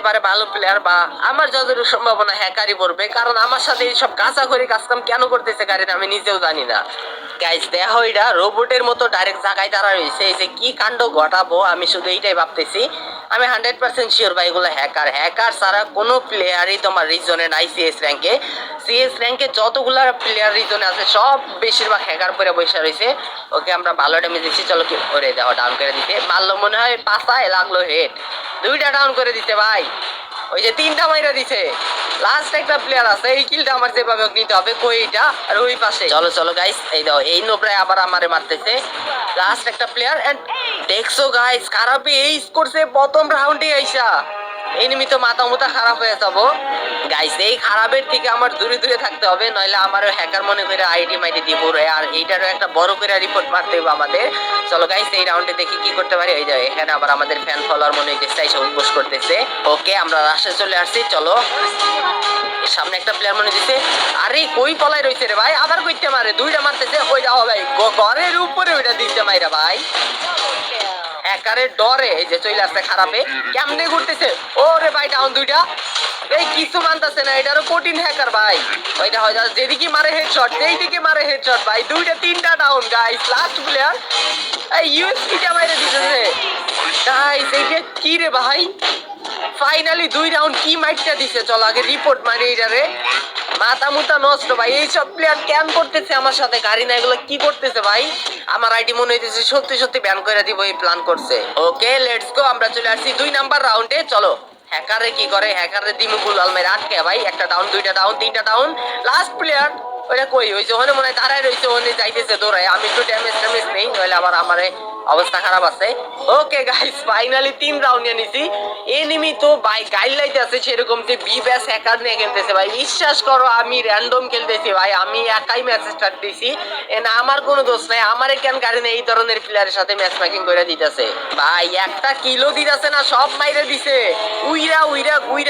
একেবারে ভালো প্লেয়ার বা আমার যতটুকু সম্ভাবনা হ্যাকারই পড়বে, কারণ আমার সাথে এইসব কাঁচাখড়ি কাজকাম কেন করতেছে গাড়িটা আমি নিজেও জানি না। গাইস দেখো এটা রোবটের মতো ডাইরেক্ট জায়গায় দাঁড়া রয়েছে, এই যে কি কাণ্ড ঘটাবো আমি শুধু এইটাই ভাবতেছি। আমি 100% শিওর ভাই এগুলো হ্যাকার। হ্যাকার ছাড়া কোনো প্লেয়ারই তোমার রিজনে নাই সিএস র্যাঙ্কে। সিএস র্যাঙ্কে যতগুলা প্লেয়ার রিজনে আছে সব বেশিরভাগ হ্যাকার করে বসে রয়েছে। ওকে আমরা ভালো ড্যামেজ দিচ্ছি, চলো কি করে দেওয়া ডাউন করে দিতে মারলো মনে হয়, পাশায় লাগলো হেড, দুইটা ডাউন করে দিতে ভাই। ওই যে তিনটা মাইরা দিছে, লাস্ট একটা প্লেয়ার আছে, এই কিলটা আমার যেভাবে নিতে হবে। কইটা আর ওই পাশে, চলো চলো গাইস, এই দাও এই নোবরায় আবার আমারে মারতেছে লাস্ট একটা প্লেয়ার। এন্ড দেখছো গাইস খারাপই এইস করছে প্রথম রাউন্ডে আইসা, এনিমি তো মাথা মুথা খারাপ হয়ে যাবো গাইস। এই খারাপের থেকে আমার দূরে দূরে থাকতে হবে, নইলে আমারও হ্যাকার মনে করে আইডি মাইডি দিব রে। আর এইটারও একটা বড় করে রিপোর্ট মারতে হবে আমাদের। চলো গাইস এই রাউন্ডে দেখি কি করতে পারি। এই যে এখানে আবার আমাদের ফ্যান ফলোয়ার মনে হইতেছে এসে উদ্বোস করতেছে। ওকে আমরা রাশে চলে আসছি, চলো সামনে একটা প্লেয়ার মনে দিছে। আরে কই পলাই রইছে রে ভাই, আবার কইতে মারে, দুইটা মারতেছে। ওইটা ভাই ঘরের উপরে ওইটা দিতে মাইরা ভাই, হ্যাকারের ডরে এই যে চলে আসছে খারাপে, কেমনে ঘুরতেছে। ওরে ভাই ডাউন দুইটা, এই কিছু মানতেছে না, এটারও কঠিন হ্যাকার ভাই। ওইটা হয় যেদিকে মারে হেডশট যেই দিকে মারে হেডশট ভাই, দুইটা তিনটা ডাউন গাইস। লাস্ট প্লেয়ার এই ইউএসপিটা মাইরে দিতেছে গাইস, এইটা কি রে ভাই, ফাইনালি 2 রাউন্ড কি মাইরটা দিছে। চল আগে রিপোর্ট মারি এটারে, মাথা মুথা নষ্ট ভাই। এইসব প্লেয়ার ক্যান করতেছে আমার সাথে, গাড়ি না এগুলো কি করতেছে ভাই। আমার আইডি মনে হইতেছে সত্যি সত্যি ব্যান করে দিব, এই প্ল্যান করছে। ওকে লেটস গো, আমরা চলে আসছি 2 নাম্বার রাউন্ডে। চলো হ্যাকারে কি করে, হ্যাকারে দিমুকুল আলমের আটকে ভাই, একটা ডাউন দুইটা ডাউন তিনটা ডাউন। লাস্ট প্লেয়ার ওইটা কই, ওই যে ওখানে মনে হয় দাঁড়ায় রয়েছে, ওখানে যাইতেছে দৌড়ায়। আমি একটু ড্যামেজ ট্যামেজ নেই, নইলে আবার আমার অবস্থা খারাপ আছে। ওকে গাইস ফাইনালি 3 রাউন্ড নিয়ে নিছি। এনিমি তো ভাই গাইডলাইতে আছে সেরকম যে বি ব্যাস হ্যাকার নিয়ে খেলতেছে ভাই। বিশ্বাস করো আমি র্যান্ডম খেলতেছি ভাই, আমি একাই ম্যাচ স্টার্ট দিছি, না আমার কোনো দোষ নাই। আমারে কেন গাড়ি নেই এই ধরনের প্লেয়ারের সাথে ম্যাচ মেকিং করে দিতেছে ভাই, একটা কিলো দিতেছে না, সব মাইরে দিছে উইরা উইরা উইরা।